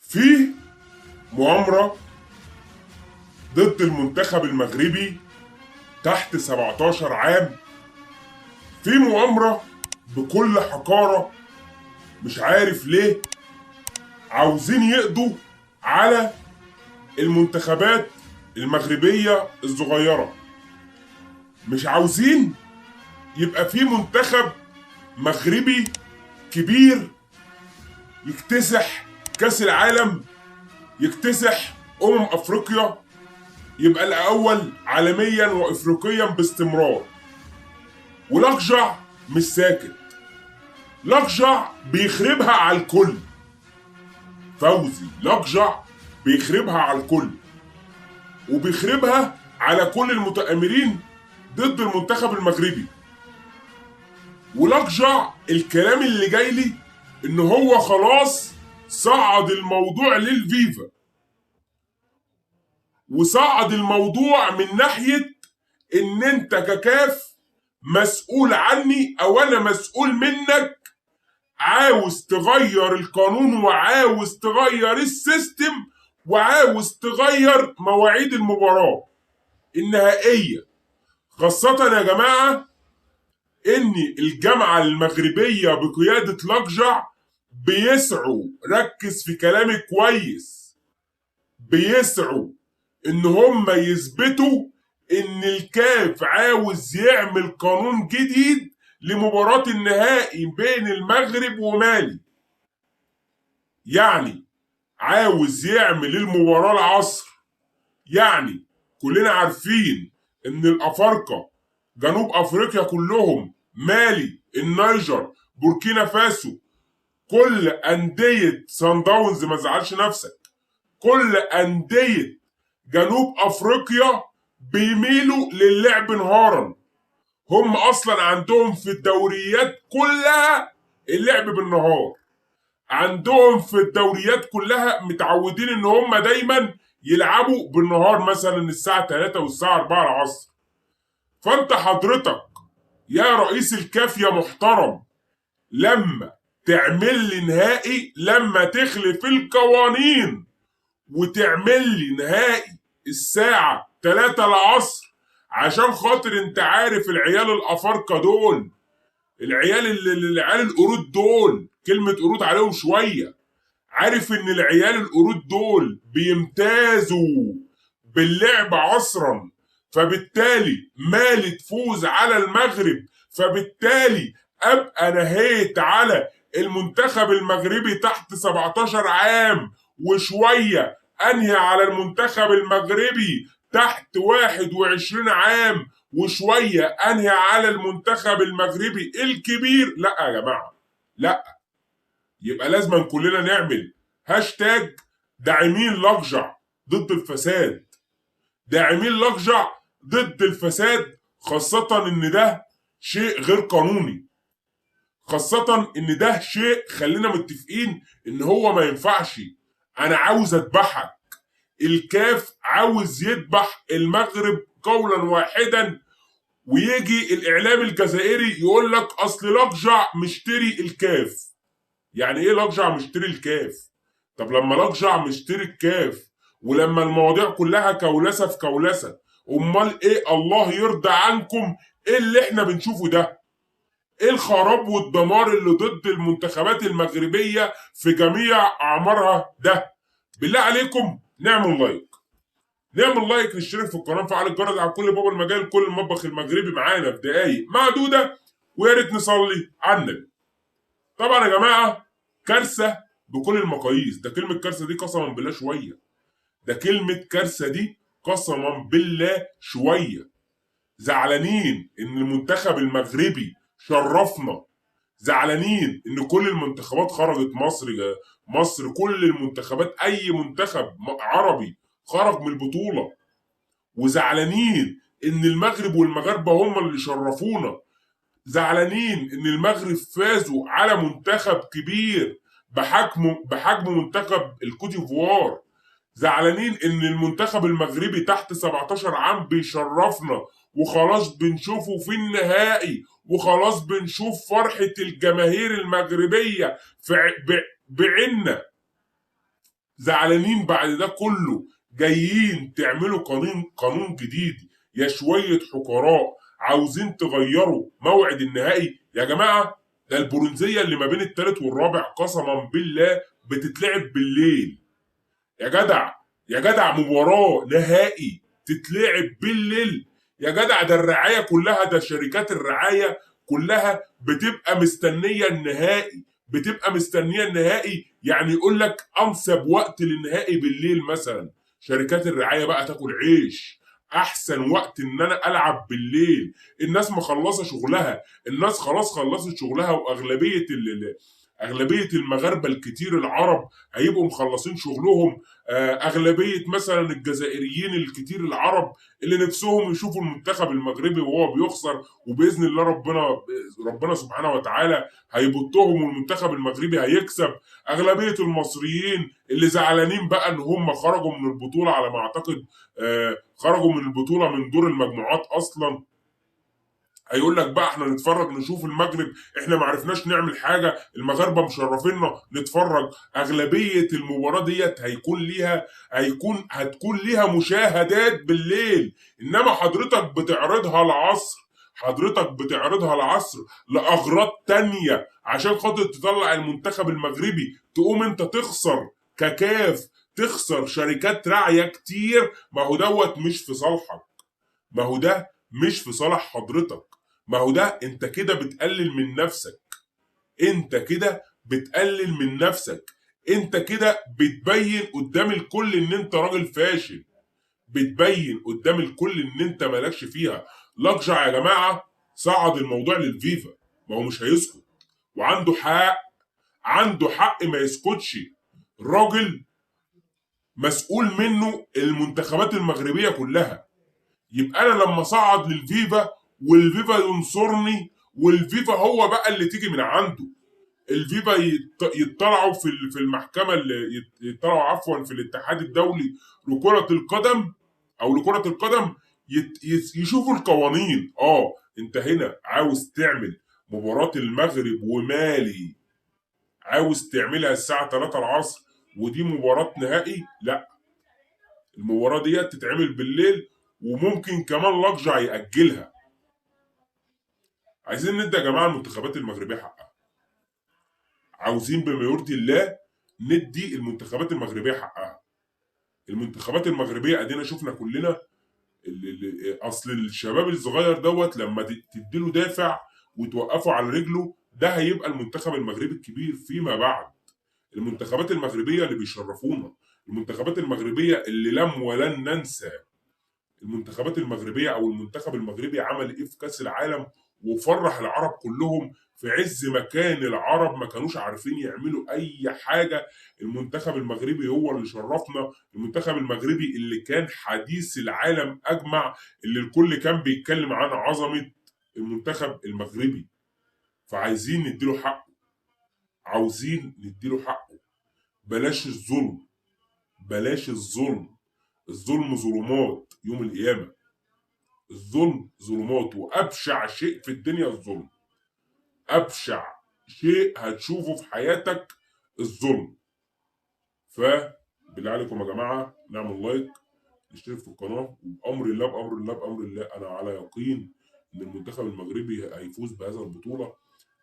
في مؤامرة ضد المنتخب المغربي تحت 17 عام. في مؤامرة بكل حقارة، مش عارف ليه عاوزين يقضوا على المنتخبات المغربية الصغيرة. مش عاوزين يبقى في منتخب مغربي كبير يكتسح كأس العالم، يكتسح أفريقيا، يبقى الأول عالميا وإفريقيا باستمرار. ولقجع مش ساكت، لقجع بيخربها على الكل. فوزي لقجع بيخربها على الكل، وبيخربها على كل المتآمرين ضد المنتخب المغربي. ولقجع الكلام اللي جاي لي ان هو خلاص صعد الموضوع للفيفا، وصعد الموضوع من ناحية ان انت ككاف مسؤول عني او انا مسؤول منك، عاوز تغير القانون وعاوز تغير السيستم وعاوز تغير مواعيد المباراة النهائية. خاصة يا جماعة ان الجامعة المغربية بقيادة لقجع بيسعوا، ركز في كلامي كويس، بيسعوا ان هم يثبتوا ان الكاف عاوز يعمل قانون جديد لمباراة النهائي بين المغرب ومالي. يعني عاوز يعمل المباراة العصر. يعني كلنا عارفين ان الافارقة جنوب افريقيا كلهم، مالي، النيجر، بوركينا فاسو، كل اندية سان داونز، ما تزعلش نفسك، كل اندية جنوب افريقيا بيميلوا للعب نهارا. هم اصلا عندهم في الدوريات كلها اللعب بالنهار، عندهم في الدوريات كلها متعودين ان هم دايما يلعبوا بالنهار، مثلا الساعة 3 والساعة 4 العصر. فانت حضرتك يا رئيس الكاف يا محترم، لما تعمل لي نهائي، لما تخلف القوانين وتعمل لي نهائي الساعة 3 العصر، عشان خاطر انت عارف العيال الافارقه دول، العيال القرود دول، كلمة قرود عليهم شوية، عارف ان العيال القرود دول بيمتازوا باللعب عصرا، فبالتالي مالي تفوز على المغرب، فبالتالي ابقى نهيت على المنتخب المغربي تحت 17 عام وشوية، انهي على المنتخب المغربي تحت 21 عام وشوية، انهي على المنتخب المغربي الكبير. لا يا جماعة، لا. يبقى لازم كلنا نعمل هاشتاج داعمين لقجع ضد الفساد، داعمين لقجع ضد الفساد، خاصة ان ده شيء غير قانوني، خاصة ان ده شيء خلينا متفقين ان هو ما ينفعش. انا عاوز اذبحك، الكاف عاوز يذبح المغرب قولا واحدا، ويجي الاعلام الجزائري يقول لك اصل لقجع مشتري الكاف. يعني ايه لقجع مشتري الكاف؟ طب لما لقجع مشتري الكاف ولما المواضيع كلها كولسه في كولسه، امال ايه الله يرضى عنكم؟ ايه اللي احنا بنشوفه ده؟ ايه الخراب والدمار اللي ضد المنتخبات المغربيه في جميع اعمارها ده؟ بالله عليكم نعمل لايك، نعمل لايك، نشترك في القناه، نفعل الجرس على كل باب المجال، كل المطبخ المغربي معانا في دقايق معدوده، ويا ريت نصلي على النبي. طبعا يا جماعه كارثه بكل المقاييس. ده كلمه كارثه دي قسما بالله شويه، ده كلمه كارثه دي قسما بالله شويه. زعلانين ان المنتخب المغربي شرفنا، زعلانين ان كل المنتخبات خرجت، مصر كل المنتخبات، اي منتخب عربي خرج من البطوله، وزعلانين ان المغرب والمغاربه هم اللي شرفونا، زعلانين ان المغرب فازوا على منتخب كبير بحجم منتخب الكوت ديفوار، زعلانين ان المنتخب المغربي تحت 17 عام بيشرفنا، وخلاص بنشوفه في النهائي، وخلاص بنشوف فرحة الجماهير المغربية بعنا. زعلانين بعد ده كله، جايين تعملوا قانون جديد يا شويه حكراء عاوزين تغيروا موعد النهائي يا جماعه. ده البرونزيه اللي ما بين الثالث والرابع قسما بالله بتتلعب بالليل يا جدع. يا جدع مباراه نهائي تتلعب بالليل يا جدع. ده الرعايه كلها، ده شركات الرعايه كلها بتبقى مستنيه النهائي، بتبقى مستنيه النهائي. يعني يقول لك انسب وقت للنهائي بالليل مثلا. شركات الرعايه بقى تاكل عيش. احسن وقت ان انا العب بالليل. الناس مخلصه شغلها، الناس خلاص خلصت شغلها، واغلبيه اغلبيه المغاربه الكتير العرب هيبقوا مخلصين شغلهم. اغلبيه مثلا الجزائريين الكتير العرب اللي نفسهم يشوفوا المنتخب المغربي وهو بيخسر، وباذن الله ربنا سبحانه وتعالى هيبطهم والمنتخب المغربي هيكسب. اغلبيه المصريين اللي زعلانين بقى ان هم خرجوا من البطوله على ما اعتقد، خرجوا من البطوله من دور المجموعات اصلا. هيقول لك بقى احنا نتفرج نشوف المغرب، احنا ما عرفناش نعمل حاجه، المغاربه مشرفينا نتفرج. اغلبيه المباراه ديت هتكون ليها مشاهدات بالليل. انما حضرتك بتعرضها العصر، حضرتك بتعرضها العصر لاغراض تانية عشان خاطر تطلع المنتخب المغربي، تقوم انت تخسر ككاف، تخسر شركات راعيه كتير. ما هو دوت مش في صالحك، ما هو ده مش في صالح حضرتك. ما هو ده انت كده بتقلل من نفسك، انت كده بتقلل من نفسك، انت كده بتبين قدام الكل ان انت راجل فاشل، بتبين قدام الكل ان انت مالكش فيها. لقجع يا جماعه صعد الموضوع للفيفا، ما هو مش هيسكت، وعنده حق، عنده حق ما يسكتش. الراجل مسؤول منه المنتخبات المغربيه كلها. يبقى انا لما صعد للفيفا والفيفا ينصرني، والفيفا هو بقى اللي تيجي من عنده، الفيفا يطلعوا في المحكمه، اللي يطلعوا عفوا في الاتحاد الدولي لكره القدم او لكره القدم، يشوفوا القوانين. انت هنا عاوز تعمل مباراه المغرب ومالي، عاوز تعملها الساعه 3 العصر ودي مباراه نهائي؟ لا، المباراه دي تتعمل بالليل، وممكن كمان لقجع يأجلها. عايزين ندي يا جماعه المنتخبات المغربيه حقها، عاوزين بما يرضي الله ندي المنتخبات المغربيه حقها. المنتخبات المغربيه ادينا شفنا كلنا اصل الشباب الصغير دوت لما تديله دافع وتوقفه على رجله، ده هيبقى المنتخب المغربي الكبير فيما بعد. المنتخبات المغربيه اللي بيشرفونا، المنتخبات المغربيه اللي لم ولن ننسى المنتخبات المغربيه او المنتخب المغربي عمل ايه في كاس العالم، وفرح العرب كلهم في عز ما كان العرب ما كانوش عارفين يعملوا اي حاجه. المنتخب المغربي هو اللي شرفنا، المنتخب المغربي اللي كان حديث العالم اجمع، اللي الكل كان بيتكلم عن عظمه المنتخب المغربي. فعايزين نديله حقه، عاوزين نديله حقه. بلاش الظلم، بلاش الظلم. الظلم ظلمات يوم القيامه، الظلم ظلمات، وابشع شيء في الدنيا الظلم. ابشع شيء هتشوفه في حياتك الظلم. فبالله عليكم يا جماعه نعمل لايك، نشترك في القناه، وبامر الله بامر الله بامر الله انا على يقين ان المنتخب المغربي هيفوز بهذا البطوله،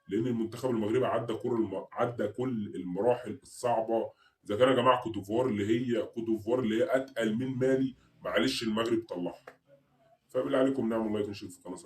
لان المنتخب المغربي عدى كل المراحل الصعبه. اذا كان يا جماعه كوتوفوار اللي هي اتقل من مالي، معلش المغرب طلعها. فبالله عليكم نعمل لايك، نشترك في القناه.